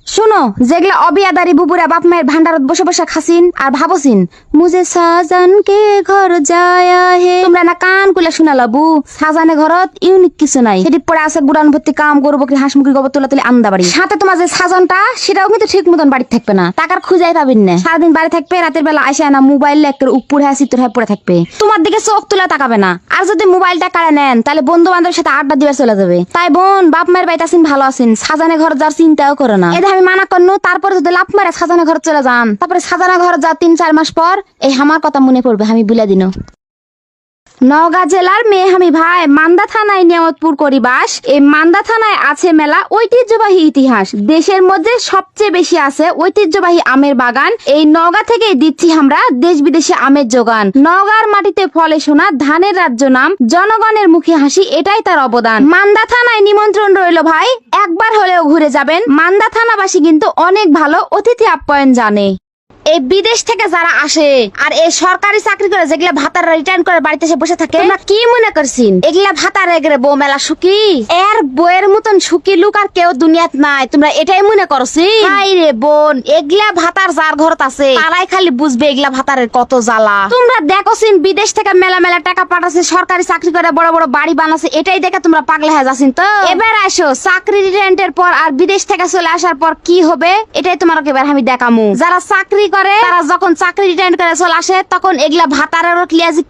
শুনো, যেগুলা অবিয়াদারি বুবুরা বাপ মায়ের ভান্ডারত বসে বসে খাসিন আর ভাবছিন মুঝে সাজান কে ঘর যায়া হে, তোমরা না কান কুলে শুনা লাবু। সাজানে ঘরত ইউনিক কিছু নাই, সেটি পড়ে আছে গুড়ান ভর্তি কাম, গরু বকরি, হাঁস মুরগি, গোবর তোলা তুলি আন্দা বাড়ি। সাথে তোমার যে সাজনটা সেটাও কিন্তু ঠিক মতন বাড়ি থাকবে না, টাকার খুঁজাই পাবেন না। সারাদিন বাড়ি থাকবে, রাতের বেলা আসে না মোবাইল একটা উপর হ্যাঁ চিত্র হয়ে পড়ে থাকবে, তোমার দিকে চোখ তুলে তাকাবে না। আর যদি মোবাইলটা কাড়ে নেন তাহলে বন্ধু বান্ধবের সাথে আড্ডা দিবার চলে যাবে। তাই বোন, বাপ মায়ের বাড়িতে আছেন ভালো আছেন, সাজানে ঘর যার চিন্তাও করে না। এদের আমি মানা করনু, তারপরে যদি লাভ মারে সাজানা ঘর চলে যান, তারপরে সাজানা ঘর যা 3-4 মাস পর এই আমার কথা মনে পড়বে, আমি বলে দিন। নওগাঁ জেলার মেয়ে আমি ভাই, মান্দা থানায় নেমাতপুর করিবাস। এই মান্দা থানায় আছে মেলা ঐতিহ্যবাহী ইতিহাস। দেশের মধ্যে সবচেয়ে বেশি আছে ঐতিহ্যবাহী আমের বাগান। এই নওগাঁ থেকে দিচ্ছি আমরা দেশ বিদেশে আমের যোগান। নওগাঁর মাটিতে ফলে সোনা, ধানের রাজ্য নাম, জনগণের মুখে হাসি, এটাই তার অবদান। মান্দা থানায় নিমন্ত্রণ রইল ভাই, একবার হলেও ঘুরে যাবেন। মান্দা থানাবাসী কিন্তু অনেক ভালো, অতিথি আপ্যায়ন জানে। এই বিদেশ থেকে যারা আসে আর এই সরকারি চাকরি করে যেগুলা ভাতার রিটার্ন করে বাড়িতে এসে বসে থাকে, তোমরা কি মনে করছিন এগুলা ভাতার এগরে বউ মেলা সুখী? এর বইয়ের মতন সুখী লোক আর কেউ দুনিয়াত নাই, তোমরা এটাই মনে করছি? হাই রে বোন, এগুলা ভাতার যার ঘরত আছে তারাই খালি বুঝবে এগুলা ভাতারের কত জ্বালা। তোমরা দেখোছিন বিদেশ থেকে মেলা মেলা টাকা পাঠাচ্ছে, সরকারি চাকরি করে বড় বড় বাড়ি বানাচ্ছে, এটাই দেখে তোমরা পাগলা হয়ে যাচ্ছেন। তো এবার আসো চাকরি রিটার্নের পর আর বিদেশ থেকে চলে আসার পর কি হবে এটাই তোমাকে এবার আমি দেখামু। যারা চাকরি করে তারা যখন চাকরি রিটার্ন করে চলে আসে তখন এগুলা ভাতারের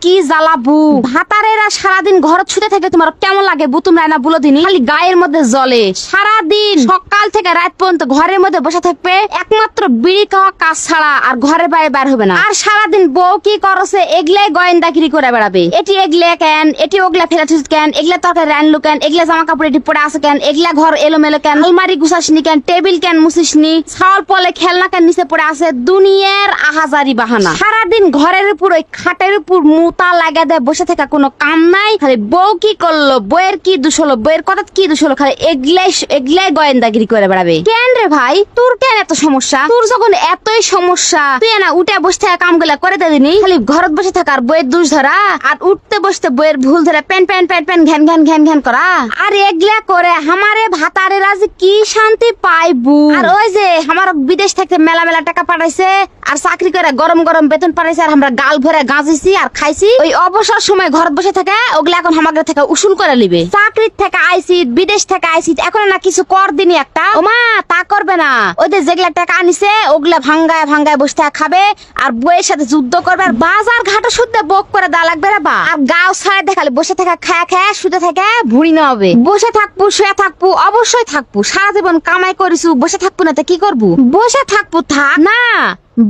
কি জ্বালাবু। ভাতারেরা সারাদিন ঘর ছুটে থাকে, তোমার কেমন লাগে বু? তোমরা না বলো দিনি, খালি গায়ের মধ্যে জ্বলে। সারাদিন সকাল থেকে রাত পর্যন্ত ঘরের মধ্যে বসে থাকবে, একমাত্র বিড়ি খাওয়া কাজ ছাড়া আর ঘরের বাইরে বের হবে না। আর সারাদিন বউ কি করছে এগুলাই গোয়েন্দাগিরি করে বেড়াবে। এটি এগুলা কেন, এটি ওগুলা ফেলে কেন, এগুলা তরকারি রান্নু কেন, এগুলা জামা কাপড় এটি পড়ে আছে কেন, এগুলা ঘর এলোমেলো কেন, আলমারি গুছাসনি কেন, টেবিল কেন মুছিসনি, ছাওয়াল পলে খেলনা কেন নিচে পড়ে আছে, দুনিয়ার আহাজারি বাহানা। সারাদিন ঘরের উপর ওই খাটের উপর মুতা লাগা দেয় বসে থাকা, কোনো কাম নাই। খালি বউ কি করলো, বইয়ের কি দোষ হলো, বইয়ের কথা কি দোষ হলো, খালি এগুলাই গোয়েন্দাগিরি করে বেড়াবে। কেন রে ভাই, তোর কেন এত সমস্যা? তোর যখন এতই সমস্যা তুই না উঠে বসে থাকা কাম গুলা করে দিনি, খালি ঘরত বসে থাকার বইয়ের দোষ ধরা আর উঠতে বসতে বইয়ের ভুল ধরে প্যান প্যান প্যান প্যান ঘ্যান ঘ্যান ঘ্যান ঘ্যান করা। আর এগুলা করে আমারে ভাতারেরা যে কি শান্তি পাইবু। আর ওই যে আমার বিদেশ থেকে মেলা মেলা টাকা পাঠাইছে আর চাকরি করে গরম গরম বেতন পাঠাইছে আর আমরা গাল ভরে গাঁজিছি আর খাইছি, ওই অবসর সময় ঘর বসে থাকে ওগুলা এখন আমাদের থেকে উসুল করে নিবে। চাকরির থেকে আইসি, বিদেশ থেকে আইসি, এখন না কিছু কর দিনি একটা, ওমা তা করবে না। ওদের যেগুলা টাকা আনিছে ওগুলা ভাঙ্গায় ভাঙ্গায় বসে থাকা খাবে আর বইয়ের সাথে যুদ্ধ করবে আর বাজার ঘাটে শুদ্ধ বক করে দেওয়া লাগবে রে বা। আর গাও ছাড়া দেখালে বসে থাকা খায় খায় শুতে থেকে ভুড়ি না হবে। বসে থাকবো, শুয়ে থাকবো, অবশ্যই থাকবো, সারা জীবন কামাই করিছু, বসে থাকবো না তো কি করবো? বসে থাকবো, থাক না।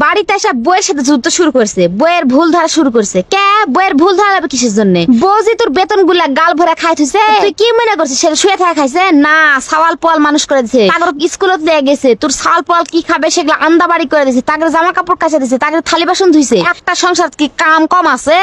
বাড়িতে এসে বইয়ের সাথে যুদ্ধ শুরু করছে, বইয়ের ভুল ধরা শুরু করছে। কে বইয়ের ভুল ধরাবে কিসের জন্য? বৌজি তোর বেতন গুলা গাল ভরা খাইতেছে, তুই কি মনে করছিস সেটা শুয়ে থাকা খাইছে? না, সাওয়াল পোয়াল মানুষ করে দিছে, তাদের স্কুলত দিয়ে গেছে, তোর সাওয়াল পোয়াল কি খাবে সেগুলো আন্দা বাড়ি করে দিছে, তাদের জামা কাপড় কাছে দিছে, তাদের থালি বাসন ধুইছে। একটা সংসার কি কাম কম আছে?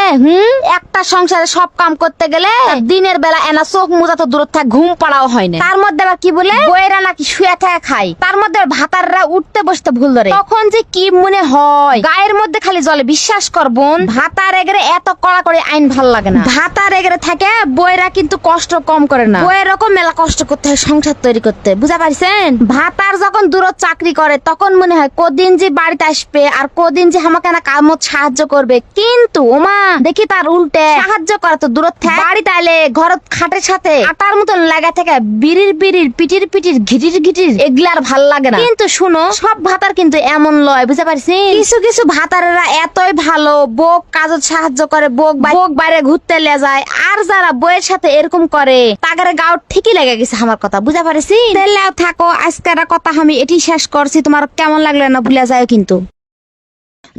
একটা সংসারে সব কাম করতে গেলে দিনের বেলা এনা চোখ মোজা তো দূর থাক, ঘুম পাড়াও হয় না। তার মধ্যে আবার কি বলে বইয়েরা নাকি শুয়ে থাকা খায়, তার মধ্যে ভাতাররা উঠতে বসতে ভুল ধরে, তখন যে কি মনে হয় গায়ের মধ্যে খালি জলে। বিশ্বাস কর বোন, ভাতার এগরে এত কড়া করে আইন ভাল লাগে না। ভাতার এগরে থাকে বইরা কিন্তু কষ্ট কম করে না, বইয়ের রকম মেলা কষ্ট করতে হয় সংসার তৈরি করতে, বুঝা পারছেন? ভাতার যখন দূর চাকরি করে তখন মনে হয় কদিন যে বাড়িতে আসবে আর কদিন যে আমাকে না কামত সাহায্য করবে, কিন্তু ওমা দেখি তার উল্টে সাহায্য করে তো দূর থাকে, বাড়িতে আইলে ঘর খাটের সাথে আটার মতন লাগা থেকে বিড়ির বিড়ির পিটির পিটির ঘিটির ঘিটির এগুলার ভাল লাগে না। কিন্তু শুনো, সব ভাতার কিন্তু এমন লয়, বুঝা পারছি? কিছু কিছু ভাতারেরা এতই ভালো, বউক কাজত সাহায্য করে, বউক বাইরে ঘুরতে লে যায়। আর যারা বইয়ের সাথে এরকম করে তাদের গাও ঠিকই লেগে গেছে আমার কথা, বুঝা পারছি? তেলেও থাকো, আজকের কথা আমি এটি শেষ করছি, তোমার কেমন লাগলো না ভুলে যায় কিন্তু।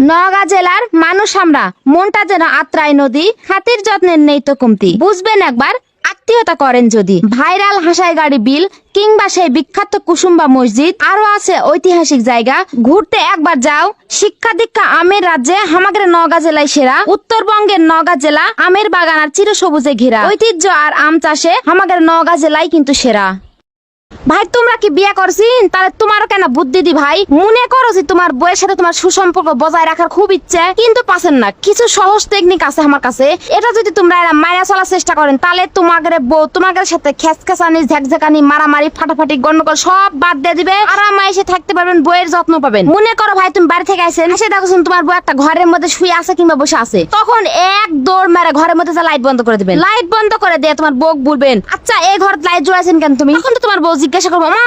নওগাঁ জেলার মানুষ আমরা, মনটা যেন আত্রাই নদী, খাতির যত্নের নেই তো কমতি। বুঝবেন একবার, আত্মীয়তা করেন যদি। ভাইরাল হাসাই গাড়ি বিল কিংবা সেই বিখ্যাত কুসুম্বা মসজিদ, আরো আছে ঐতিহাসিক জায়গা, ঘুরতে একবার যাও। শিক্ষা দীক্ষা আমের রাজ্যে আমাদের নওগাঁ জেলায় সেরা। উত্তরবঙ্গের নওগাঁ জেলা আমের বাগান আর চিরসবুজে ঘেরা, ঐতিহ্য আর আম চাষে আমাদের নওগাঁ জেলায় কিন্তু সেরা। ভাই তোমরা কি বিয়ে করছিন? তাহলে তোমারও কেন বুদ্ধি দি ভাই। মনে করো যে তোমার বউয়ের সাথে তোমার সুসম্পর্ক বজায় রাখার খুব ইচ্ছে, কিন্তু পাচ্ছেন না। কিছু সহজ টেকনিক আছে আমার কাছে, এটা যদি তোমরা মাইনা চলার চেষ্টা করেন তাহলে তোমাদের বউ তোমাদের সাথে খেসখেসানি ঝাকঝাকানি মারামারি ফাটাফাটি গন্ডগোল সব বাদ দিয়ে দিবে, আরামে এসে থাকতে পারবেন, বউয়ের যত্ন পাবেন। মনে করো ভাই তুমি বাড়ি থেকে আইছেন, এসে দেখছেন তোমার বউ একটা ঘরের মধ্যে শুয়ে আছে কিংবা বসে আছে, তখন এক দৌড় মেরে ঘরের মধ্যে লাইট বন্ধ করে দিবেন। লাইট বন্ধ করে দিয়ে তোমার বউ বলবেন, আচ্ছা এই ঘর লাইট জ্বলাইছেন কেন তুমি? তখন তো তোমার বউ জিজ্ঞাসা করবো, মা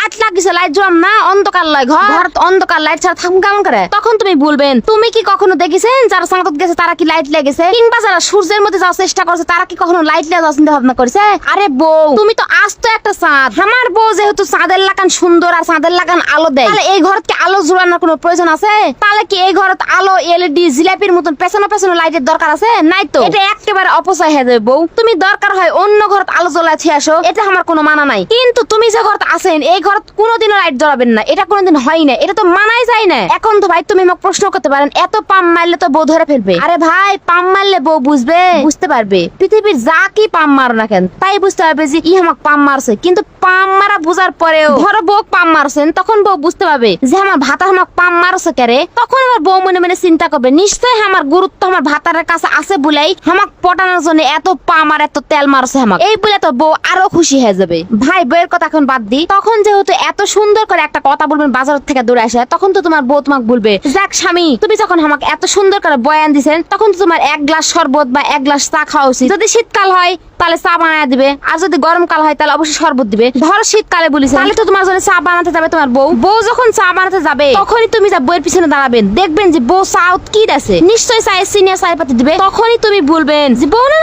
আট লাগিছে লাইট জ্বলাম না, অন্ধকার লয় ঘর অন্ধকার, লাইট ছাড়া থাকুন কেমন করে? তখন তুমি বলবেন, তুমি কি কখনো দেখেছেন যারা সাংকত গেছে তারা কি লাইট লেগেছে, কিংবা যারা সূর্যের মধ্যে যাওয়ার চেষ্টা করছে তারা কি কখনো লাইট লেগে যাওয়ার চিন্তা ভাবনা করেছে? আরে বউ তুমি তো আস্ত একটা চাঁদ। আমার বউ যেহেতু চাঁদের লাগান সুন্দর আর চাঁদের লাগান আলো দেয়, তাহলে এই ঘর কি আলো জোড়ানোর কোনো প্রয়োজন আছে? তাহলে কি এই ঘরত আলো এলইডি জিলাপির মতন পেছনে পেছনে লাইটের দরকার আছে? নাই তো। এটা একেবারে অপচয় হয়ে যাবে বউ। তুমি দরকার হয় অন্য ঘরত আলো জ্বলাইছে আসো, এটা আমার কোনো মানা নাই, কিন্তু তুমি যে ঘরত আছেন এই ঘরত কোনোদিনও লাইট জ্বলাবেন না, এটা কোনোদিন হয় না, এটা তো মানাই যায় না। এখন তো ভাই তুমি আমাকে প্রশ্ন করতে পারেন, এত পাম মারলে তো বউ ধরে ফেলবে। আরে ভাই পাম মারলে বউ বুঝতে পারবে, পৃথিবীর যা কি পাম মারো না কেন তাই বুঝতে পারবে যে ই আমাকে পাম মারছে। কিন্তু পাম মারা বুঝার পরেও ধরো বউ পাম মারছেন, তখন বউ বুঝতে পারবে যে আমার ভাতা আমাকে পাম মারছে কেরে। তখন আমার বউ মনে মনে চিন্তা করবে, নিশ্চয়ই আমার গুরুত্ব আমার ভাতারের কাছে আছে বলেই আমাকে পটানোর জন্য এত পাম আর এত তেল মারছে আমাকে, এই বলে তো বউ আরো খুশি হয়ে যাবে। ভাই বউয়ের কথা এখন বাদ দি, তখন যেহেতু এত সুন্দর করে একটা কথা বলবেন বাজার থেকে দূরে আসে, তখন তো তোমার বউ তোমাকে বলবে, যাক স্বামী তুমি যখন আমাকে এত সুন্দর করে বয়ান দিছেন, তখন তো তোমার এক গ্লাস শরবত বা এক গ্লাস চা খাওয়া উচিত। যদি শীতকাল হয় তাহলে চা বানায় দিবে, আর যদি গরমকাল হয় তাহলে অবশ্যই শরবত দিবে। ধরো শীতকালে বলিস, তাহলে তো তোমার জন্য চা বানাতে যাবে তোমার বউ। বউ যখন চা বানাতে যাবে তখনই তুমি যা বউয়ের পিছনে দাঁড়াবেন, দেখবেন যে বউ চা কি দেছে, নিশ্চয়ই চায়ের চিনি আর চায়ের পাতি দিবে। তখনই তুমি বলবেন যে বউ না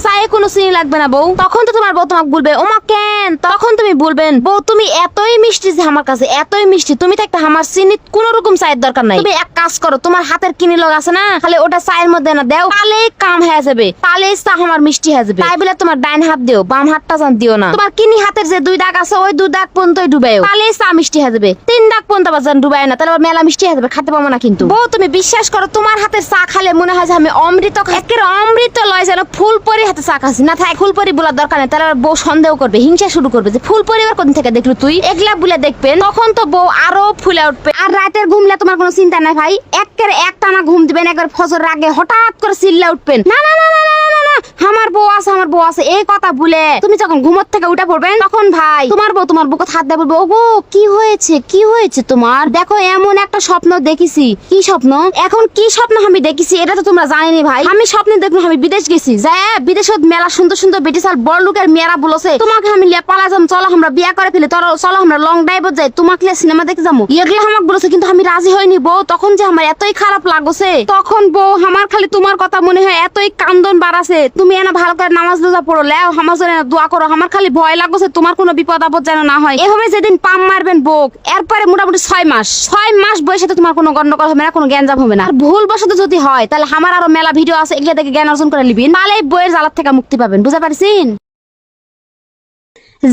চায়ে কোনো চিনি লাগবে না বউ। তখন তো তোমার বউ তোমাকে বলবে, ওমা কেন? তখন তুমি বলবেন, বউ তুমি এতই মিষ্টি যে আমার কাছে এতই মিষ্টি, তুমি থাকতে আমার চিনি কোন রকম চায়ের দরকার নাই। তুমি এক কাজ করো, তোমার হাতের কিনি লগ আছে না, তাহলে ওটা চায়ের মধ্যে না দেও, তাহলে কাম হয়ে যাবে, তাহলে চা আমার মিষ্টি হয়ে যাবে। তাই বলে তোমার ডাইন হাত দিও, বাম হাতটা জান দিও না। তোমার কিনি হাতের যে দুই দাগ আছে ওই দুই দাগ পর্যন্তই ডুবাইও, তাহলে চা মিষ্টি হয়ে যাবে। তিন দাগ পর্যন্ত বাজান ডুবাই না, তাহলে মেলা মিষ্টি হয়ে যাবে, খেতে পাবো না। কিন্তু বউ তুমি বিশ্বাস করো, তোমার হাতের চা খালে মনে হয় যে আমি অমৃত একের অমৃত লয়, যেন ফুলপরি হাতে চা খাচ্ছি। না থাক ফুলপরি বলার দরকার নেই, তাহলে বউ সন্দেহ করবে, হিংসা শুরু করবে যে ফুলপরি এবার কোন থেকে দেখলো তুই, এগুলা বলে দেখবেন। তখন তো বউ আরো ফুলে উঠবে। আর রাতের ঘুমলে তোমার কোনো চিন্তা নাই ভাই, একের একটানা ঘুম দিবেন, একবার ফজর আগে হঠাৎ করে চিল্লা উঠবেন, না না না না না না আমার বউ আছে আমার বউ আছে, এই কথা বলে তুমি যখন ঘুমোর থেকে উঠে পড়বেন, তখন ভাই তোমার বউ হাত দিয়ে বলবে, ও বউ কি হয়েছে তোমার? দেখো এমন একটা স্বপ্ন দেখেছি। কি স্বপ্ন? এখন কি স্বপ্ন আমি দেখেছি এটা তো তোমরা জানেনি ভাই। আমি স্বপ্নে দেখলাম আমি বিদেশ গেছি, যাই বিদেশত মেলা সুন্দর সুন্দর ব্রিটিশ আর বড় লোকের মেয়েরা বলছে, তোমাকে আমি লিয়ে পালা যাম, চলো আমরা বিয়া করে ফেলি, চলো আমরা লং ড্রাইভে যাই, তোমাকে সিনেমা দেখতে যাবো, এগুলো আমাকে বলেছে। কিন্তু আমি রাজি হইনি বউ, তখন যে আমার এতই খারাপ লাগছে, তখন বউ আমার খালি তোমার কথা মনে হয়, এতই কান্দন বাড়াছে, তুমি এনা ভালো করে নামাজ রোজা পড়ো, লেও আমার জন্য দোয়া করো, আমার খালি ভয় লাগছে তোমার কোনো বিপদ আপদ যেন না হয়। এভাবে যেদিন পাম মারবেন বউ, এরপরে মোটামুটি 6 মাস বয়সে সাথে তোমার কোনো গন্ডগোল হবে না, কোনো জ্ঞানজাম হবে না। আর ভুল বশত যদি হয় তাহলে আমার আরো মেলা ভিডিও আছে, এগুলো দেখে জ্ঞান অর্জন করে নিবেন, তাহলে বইয়ের জ্বালার থেকে মুক্তি পাবেন। বুঝতে পারছেন?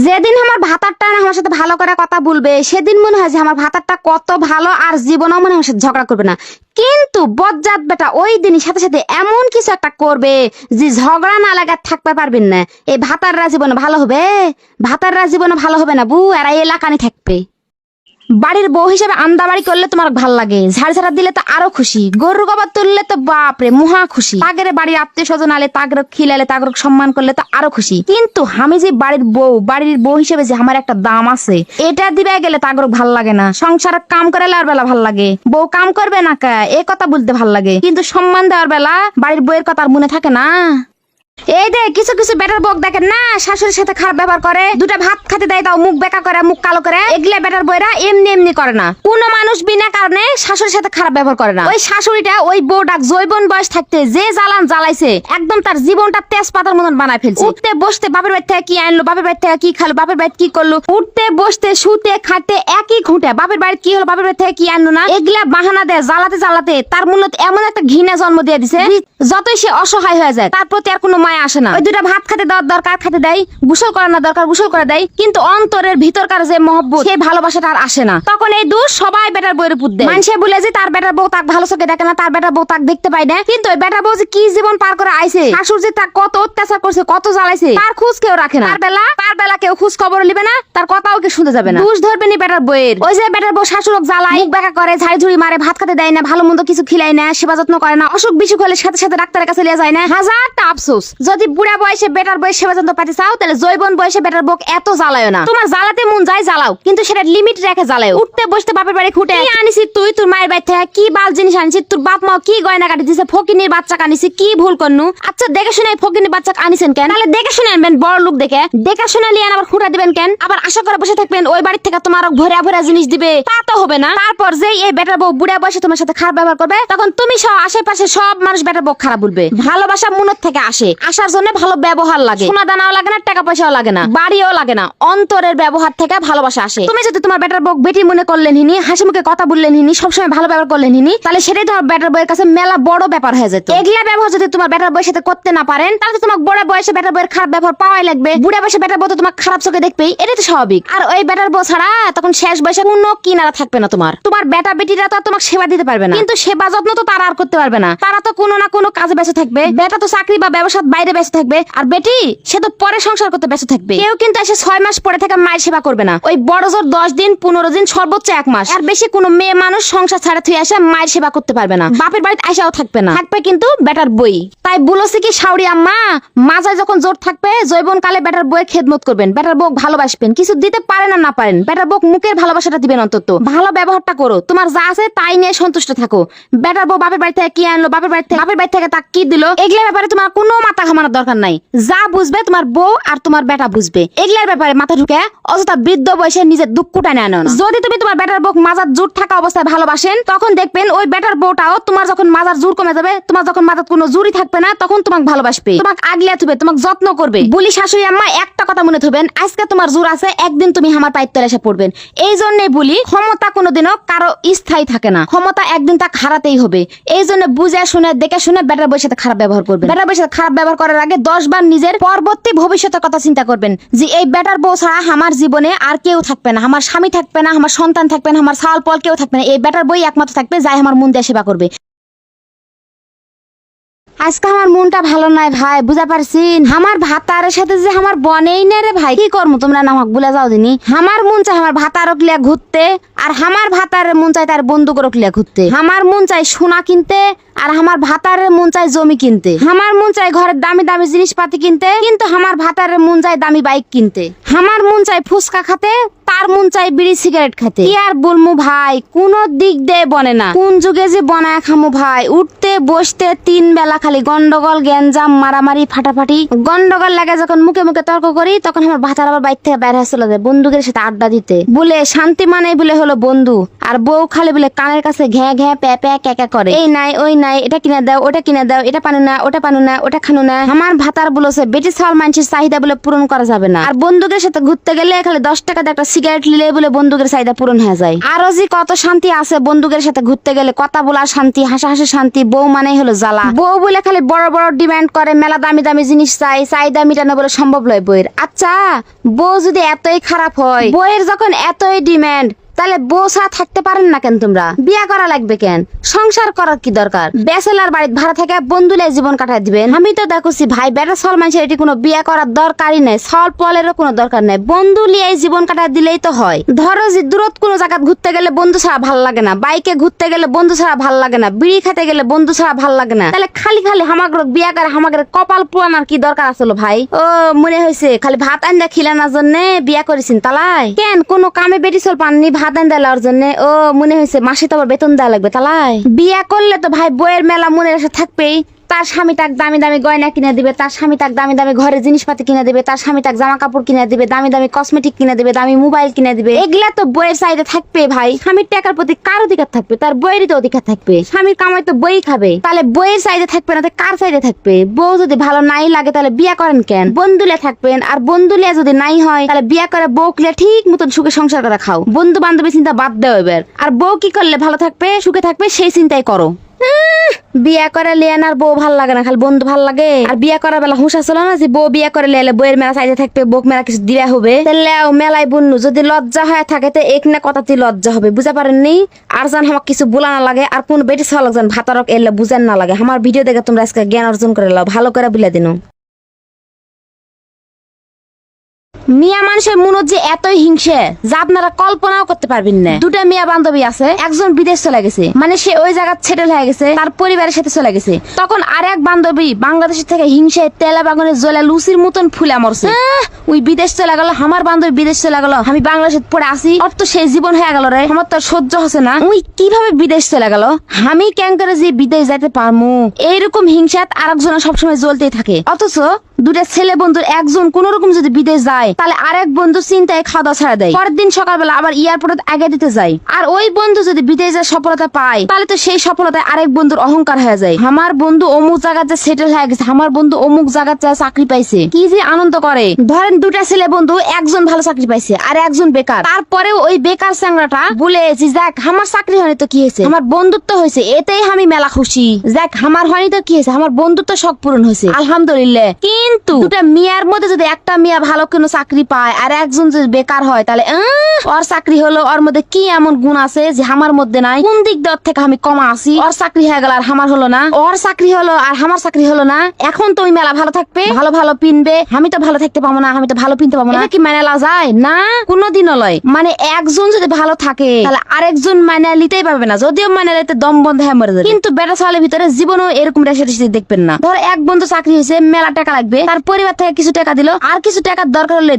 যেদিন আমার ভাতারটা আমার সাথে ভালো করে কথা বলবে, সেদিন মনে হয় যে আমার ভাতারটা কত ভালো, আর জীবনেও মনে হয় আমার সাথে ঝগড়া করবে না। কিন্তু বজ্জাত বেটা ওই দিনই সাথে সাথে এমন কিছু একটা করবে যে ঝগড়া না লাগা থাকতে পারবেন না। এই ভাতাররা জীবনে ভালো হবে? ভাতাররা জীবনে ভালো হবে না বু, এরা এলাকানি থাকবে। বাড়ির বউ হিসেবে আন্দাবাড়ি করলে তোমার ভাল লাগে, ঝাড় দিলে তো আরো খুশি, গরু গোবর তুললে তো বাপরে মহা খুশি, তাগের বাড়ির আত্মীয় স্বজন আলে তাগর খিলালে তাগর সম্মান করলে তো আরো খুশি। কিন্তু আমি যে বাড়ির বউ হিসেবে যে আমার একটা দাম আছে, এটা দিবে গেলে তাগর ভাল লাগে না। সংসার কাম করে আর বেলা ভাল লাগে, বউ কাম করবে না কা এ কথা বলতে ভাল লাগে, কিন্তু সম্মান দেওয়ার বেলা বাড়ির বউয়ের কথা আর মনে থাকে না। এই দে কিছু বেটার বক দেখেন না, শাশুড়ির সাথে খারাপ ব্যবহার করে, দুটা ভাত খেতে দেয় তাও মুখ বেকা করে, মুখ কালো করে, এগুলা বেটার বইরা এমনি করে না। কোন মানুষ বিনা কারণে শাশুড়ির সাথে খারাপ ব্যবহার করে না। ওই শাশুড়িটা ওই বউটা জৈবন বয়স থাকতে যে জ্বালাইছে, একদম তার জীবনটা তেজপাতার মতন বানায় ফেলছে। উঠতে বসতে বাপের বাড়ি থেকে কি আনলো, বাপের বাড়ি থেকে কি খালো, বাপের বাড়ি কি করলো, উঠতে বসতে শুতে খাটতে একই খুঁটে, বাপের বাড়ি কি হলো, বাপের বাড়ি থেকে কি আনলো না, এগুলা বাহানা দেয় জ্বালাতে তার মূলত এমন একটা ঘৃণা জন্ম দিয়ে দিছে, যতই সে অসহায় হয়ে যায় তার প্রতি আর কোনো মায়া আসে না। ওই দুটা ভাত খেতে দেওয়ার দরকার খেতে দেয়, গোসল করানোর দরকার গোসল করে দেয়, কিন্তু অন্তরের ভিতরকার যে মহব্বত সেই ভালোবাসাটা আর আসে না। তখন এই দোষ সবাই বেটার বউয়ের উপর দেয়। মানুষে বলে যে তার বেটার বউ তাক ভালো চোখে দেখে না, তার বেটার বউ তাক দেখতে পায় না, কিন্তু ওই বেটার বউ যে কি জীবন পার করে আইছে, শাশুড় যে তার কত অত্যাচার করছে, কত জ্বালাইছে, তার খোঁজ কেউ রাখে না। তার বেলা কেউ খোঁজ খবর নিবে না, তার কথাও কেউ শুনতে যাবে না। দোষ ধরবে নি বেটার বউয়ের। ওই যে বেটার বউ শাশুড়ক জ্বালায়, মুখ ব্যাকা করে, ঝাড়ি ঝুড়ি মারে, ভাত খেতে দেয় না, ভালো মন্দ কিছু খিলাই না, সেবা যত্ন করে না, অসুখ বিসুখ হলে সাথে সাথে ডাক্তারের কাছে নিয়ে যায় না। হাজারটা আফসোস। যদি বুড়া বয়সে বেটার বয়স সেবা যত্ন পাতে চাও, তাহলে জৈবন বয়সে বেটার বউ এত জ্বালায় না। তোমার জ্বালাতে মন যায় জ্বালাও, কিন্তু সেটা লিমিট রেখে জ্বালাও। উঠতে বসতে বাপের বাড়ি খুঁটে কি আনিছি তুই, তোর মায়ের বাড়ি থেকে কি বাল জিনিস আনিছি, তোর বাপ মা কি গয়না কাটি দিছে, ফকিনির বাচ্চা আনিছি, কি ভুল করনু? আচ্ছা দেখে শুনে ফকিনির বাচ্চা আনিছেন কেন? তাহলে দেখে শুনে আনবেন, বড় লোক দেখে দেখে শুনে লিয়ে আবার খুঁটা দিবেন কেন? আবার আশা করে বসে থাকবেন ওই বাড়ির থেকে তোমার ভরা ভরা জিনিস দিবে, তা তো হবে না। তারপর যে এই বেটার বউ বুড়া বয়সে তোমার সাথে খারাপ ব্যবহার করবে, তখন তুমি সহ আশেপাশে সব মানুষ বেটার বউ খারাপ বলবে। ভালোবাসা মনের থেকে আসে, আসার জন্য ভালো ব্যবহার লাগে, সোনা দানাও লাগে না, টাকা পয়সাও লাগে না, বাড়িও লাগে না, অন্তরের ব্যবহার থেকে ভালোবাসা আসে। তুমি যদি তোমার বেটার বউ বেটি মনে করলেন হিনি, হাসি মুখে কথা বললেন হিনি, সবসময় ভালো ব্যবহার করলেন হিনি, তাহলে সেটাই তোমার বেটার বউয়ের কাছে মেলা বড় ব্যাপার হয়ে যেত। এগুলা ব্যবহার যদি তোমার বেটার বউয়ের সাথে করতে না পারেন, তাহলে তোমার বড় বয়সে বেটার বউয়ের খারাপ ব্যবহার পাওয়াই লাগবে। বুড়া বয়সে বেটার বউ তো তোমার খারাপ চোখে দেখবেই, এটাই তো স্বাভাবিক। আর ওই বেটার বউ ছাড়া তখন শেষ বয়সে কোনো কিনারা থাকবে না তোমার। তোমার বেটা বেটিরা তো তোমাকে সেবা দিতে পারবে না, কিন্তু সেবা যত্ন তো তারা আর করতে পারবে না। তারা তো কোনো না কোনো কাজে ব্যস্ত থাকবে। বেটা তো চাকরি বা ব্যবসার বাইরে ব্যস্ত থাকবে, আর বেটি সে তো পরে সংসার করতে ব্যস্ত থাকবে। কেউ কিন্তু এসে 6 মাস পরে থেকে মায়ের সেবা করবে না। ওই বড় জোর 10 দিন 15 দিন, সর্বোচ্চ 1 মাস, আর বেশি কোনো মেয়ে মানুষ সংসার ছাড়া থুই এসে মায়ের সেবা করতে পারবে না। বাপের বাড়িতে আইসাও থাকবে না, থাকবে কিন্তু বেটার বই। তাই বলছি কি শাওরি আম্মা, মাজায় যখন জোর থাকবে জৈবন কালে বেটার বউয়ের খেদমত করবেন, বেটার বউ ভালোবাসবেন। কিছু দিতে পারেন না পারেন, বেটার বউ মুখের ভালোবাসাটা দিবেন, অন্তত ভালো ব্যবহারটা করো। তোমার যা আছে তাই নিয়ে সন্তুষ্ট থাকো। বেটার বউ বাপের বাড়ি থেকে কি আনলো, বাপের বাড়ি থেকে তা কি দিল, এগুলোর ব্যাপারে তোমার কোনো মাথা ঘামানোর দরকার নাই। যা বুঝবে তোমার বউ আর তোমার বেটা বুঝবে। এগুলোর ব্যাপারে মাথা ঢুকে অযথা বৃদ্ধ বয়সে নিজের দুঃখটা নিয়ে আনো না। যদি তুমি তোমার বেটার বউ মাজার জোর থাকা অবস্থায় ভালোবাসেন, তখন দেখবেন ওই বেটার বউটাও তোমার যখন মাজার জোর কমে যাবে, তোমার যখন মাজার কোনো জোরই থাকবে না, তখন তোমাকে ভালোবাসবে, তোমাকে আগলে থুবে, তোমাকে যত্ন করবে। বলি শাশুড়ি আম্মা, একটা কথা মনে থবেন, আজকে তোমার জোর আছে, একদিন তুমি আমার পায়ের তলে এসে পড়বেন। এই জন্যই বলি, ক্ষমতা কোনোদিনও কারো স্থায়ী থাকে না, ক্ষমতা একদিন তাকে হারাতেই হবে। এই জন্য বুঝে শুনে দেখে শুনে বেটার বউয়ের সাথে খারাপ ব্যবহার করবেন। বেটার বউয়ের সাথে খারাপ ব্যবহার করার আগে 10 বার নিজের পরবর্তী ভবিষ্যতের কথা চিন্তা করবেন, যে এই বেটার বউ ছাড়া আমার জীবনে আর কেউ থাকবে না, আমার স্বামী থাকবে না, আমার সন্তান থাকবে না, আমার ছাল পল কেউ থাকবে না, এই বেটার বই একমাত্র থাকবে, যাই আমার মন দিয়ে সেবা করবে। আজকে আমার মনটা ভালো নাই ভাই, বুঝা পারছিন? আমার ভাতারের সাথে যে আমার বনেই না রে ভাই, কি করবো তোমরা না আমাকে বলে যাও দিনি। আমার মন চাই আমার ভাতারক লিয়া ঘুরতে, আর আমার ভাতারের মন চাই তার বন্ধুকরক লিয়া ঘুরতে। আমার মন চাই সোনা কিনতে, আর আমার ভাতারের মন চাই জমি কিনতে। আমার মন চাই ঘরের দামি দামি জিনিসপাতি কিনতে, কিন্তু আমার ভাতারের মন চাই দামি বাইক কিনতে। আমার মন চাই ফুচকা খেতে, তার মন চাই বিড়ি সিগারেট খেতে। কি আর বলমু ভাই, কোন দিক দিয়ে বনে না, কোন যুগে যে বনায় খামু ভাই। উঠতে বসতে 3 বেলা খালি গন্ডগোল, গ্যাঞ্জাম, মারামারি, ফাটাফাটি। গন্ডগোল লাগে যখন মুখে মুখে তর্ক করি, তখন আমার ভাতার আবার বাইর থেকে বাইরে চলে যায় বন্ধুদের সাথে আড্ডা দিতে। বলে শান্তি মানে বলে হলো বন্ধু, আর বউ খালি বলে কানের কাছে ঘ্যা ঘ্যা প্যা প্যা ক্যাকা করে, এই নাই ওই নাই, এটা কিনে দাও ওটা কিনে দাও, এটা পানু না ওটা পানু না ওটা খানু না। আমার ভাতার বলেছে বেটি ছাওয়াল মানুষের চাহিদা বলে পূরণ করা যাবে না, আর বন্ধুদের সাথে ঘুরতে গেলে খালি 10 টাকা দিয়ে একটা সিগারেট নিলে বলে বন্দুকের চাহিদা পূরণ হয়ে যায়। আরো যে কত শান্তি আছে বন্দুকের সাথে ঘুরতে গেলে, কথা বলার শান্তি, হাসাহাসি শান্তি। বউ মানেই হলো জ্বালা। বউ বলে খালি বড় বড় ডিমান্ড করে, মেলা দামি দামি জিনিস চাই, চাহিদা মিটানো বলে সম্ভব নয় বউয়ের। আচ্ছা বউ যদি এতই খারাপ হয়, বউয়ের যখন এতই ডিমান্ড, তাহলে বউ ছাড়া থাকতে পারেন না কেন? তোমরা বিয়া করা লাগবে কেন? সংসার করার কি দরকার? ব্যাচেলার বাড়িতে ভাড়া থেকে বন্ধুলে জীবন কাটায় দিবেন। আমি তো দেখছি ভাই, বেটা সল মানুষের এটি কোনো বিয়া করার দরকারই নাই, সল পলেরও কোনো দরকার নাই, বন্ধু লিয়ে জীবন কাটায় দিলেই তো হয়। ধরো যে দূরত কোনো জায়গা ঘুরতে গেলে বন্ধু ছাড়া ভাল লাগে না, বাইকে ঘুরতে গেলে বন্ধু ছাড়া ভাল লাগে না, বিড়ি খেতে গেলে বন্ধু ছাড়া ভাল লাগে না, তাহলে খালি খালি হামাগ্র বিয়া করে হামাগ্রে কপাল পুরানোর কি দরকার আসলো ভাই? ও মনে হয়েছে খালি ভাত আন্দা খিলানোর জন্য বিয়া করেছেন তালাই? কেন কোনো কামে বেটি চল পাননি ভাত আন্দা লওয়ার জন্য? ও মনে হয়েছে মাসে তো আবার বেতন দেওয়া লাগবে তালাই? বিয়া করলে তো ভাই বইয়ের মেলা মনের আশা থাকবেই। তার স্বামী তাক দামি দামি গয়না কিনে দিবে, তার স্বামী তাক দামি দামি ঘরের জিনিসপাতি কিনে দিবে, তার স্বামী তাক জামা কাপড় কিনে দিবে, দামি দামি কসমেটিক কিনে দিবে, দামি মোবাইল কিনে দিবে। এগুলা তো বইয়ের চাহিদা থাকবে ভাই। স্বামীর টাকার প্রতি কার অধিকার থাকবে? তার বইয়েরই তো অধিকার থাকবে। স্বামীর কামাই তো বই খাবে, তাহলে বইয়ের চাহিদা থাকবে না, কার চাহিদা থাকবে? বউ যদি ভালো নাই লাগে তাহলে বিয়া করেন কেন? বন্ধুলে থাকবেন, আর বন্ধুলে যদি নাই হয় তাহলে বিয়া করে বউ কিলে ঠিক মতন সুখে সংসার করে খাও। বন্ধু বান্ধবী চিন্তা বাদ দেও এবার। আর বউ কি করলে ভালো থাকবে সুখে থাকবে সেই চিন্তাই করো। বিয়া করে লিয়ে আর বউ ভাল লাগে না, খালি বন্ধু ভাল লাগে। আর বিয়া করার বেলা হুঁশ আসলো না যে বউ বিয়া করে লিয়ে বউয়ের মেলা চাইতে থাকবে, বউক মেলা কিছু দিয়া হবে। লেও মেলায় বুনু যদি লজ্জা হয়ে থাকে তো এক না কথাতে লজ্জা হবে, বুঝা পারেননি? আর জান আমাকে কিছু বলা না লাগে, আর কোন বেটি ছাওয়া লাগছেন ভাতারক এলে বুঝেন না লাগে। আমার ভিডিও দেখে তোমরা আজকে জ্ঞান অর্জন করে লাও, ভালো করে বুঝলে দিন। মিয়া মানুষের মনত যে এতই হিংসে যা আপনারা কল্পনাও করতে পারবেন না। দুটা মিয়া বান্ধবী আছে, একজন বিদেশ চলে গেছে, মানে সে ওই জায়গা সেটেল হয়ে গেছে, তার পরিবারের সাথে চলে গেছে। তখন আর এক বান্ধবী বাংলাদেশ থেকে হিংসায় তেলা বাগানে জ্বলা লুচির মতন ফুলা মরছে। ওই বিদেশ চলে গেল, আমার বান্ধবী বিদেশ চলে গেল, আমি বাংলাদেশে পড়ে আসি, ওর তো সেই জীবন হয়ে গেল রে, আমার তো সহ্য হচ্ছে না। ওই কিভাবে বিদেশ চলে গেল, আমি কেন করে যে বিদেশ যাইতে পারমু? এইরকম হিংসাত আরেকজনের সবসময় জ্বলতেই থাকে। অথচ দুটা ছেলে বন্ধুর একজন কোন রকম যদি বিদেশ যায় তাহলে আরেক বন্ধু চিন্তায় খাওয়া দাওয়া ছাড়া দেয়, পরের দিন সকালবেলা আবার এয়ারপোর্টে আগে দিতে যায়। আর ওই বন্ধু যদি বিদেশে সফলতা পায় তাহলে তো সেই সফলতায় আরেক বন্ধুর অহংকার হয়ে যায়। আমার বন্ধু অমুক জায়গায় যে সেটেল হয়ে গেছে, আমার বন্ধু অমুক জায়গায় চাকরি পাইছে, কি যে আনন্দ করে। ধরেন দুটা ছেলে বন্ধু, একজন ভালো চাকরি পাইছে আর একজন বেকার, তারপরেও ওই বেকার চ্যাংড়াটা বলে যাক আমার চাকরি হয়নি তো কি হয়েছে, আমার বন্ধুত্ব হয়েছে, এতেই আমি মেলা খুশি। যাক আমার হয়নি তো কি হয়েছে, আমার বন্ধুত্ব শখ পূরণ হয়েছে, আলহামদুলিল্লাহ। কিন্তু দুটা মিয়ার মধ্যে যদি একটা মিয়া ভালো কোনো চাকরি পায় আর একজন যদি বেকার হয় তাহলে ওর চাকরি হলো, ওর মধ্যে কি এমন গুণ আছে যে আমার মধ্যে নাই? কোন দিক দিয়ে থেকে আমি কমা আছি? ওর চাকরি হয়ে গেল আর আমার হলো না, ওর চাকরি হলো আর আমার চাকরি হলো না। এখন তো ওই মেলা ভালো থাকবে, ভালো ভালো পিনবে, আমি তো ভালো থাকতে পাবো না, আমি তো ভালো পিনতে পাবো না। কি মানে যায় না? কোনোদিনও লয়। মানে একজন যদি ভালো থাকে তাহলে আরেকজন মানে নিতেই পারবে না, যদিও মানে নিতে দম বন্ধ হয়ে মরে যাবে। কিন্তু বেটা ছেলের ভিতরে জীবনেও এরকম রেশারেশি দেখবেন না। ধর এক বন্ধু চাকরি হয়েছে, মেলা টাকা লাগবে, তার পরিবার থেকে কিছু টাকা দিল, আর কিছু টাকার দরকার হলে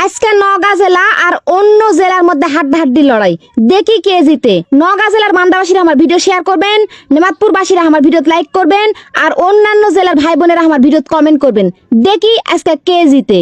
আজকে নওগাঁ জেলা আর অন্য জেলার মধ্যে হাড্ডাহাড্ডি লড়াই, দেখি কে জিতে। নওগাঁ জেলার মান্দাবাসীরা আমার ভিডিও শেয়ার করবেন, নেমাতপুরবাসীরা আমার ভিডিও লাইক করবেন, আর অন্যান্য জেলার ভাই বোনেরা আমার ভিডিও কমেন্ট করবেন। দেখি আজকে কে জিতে।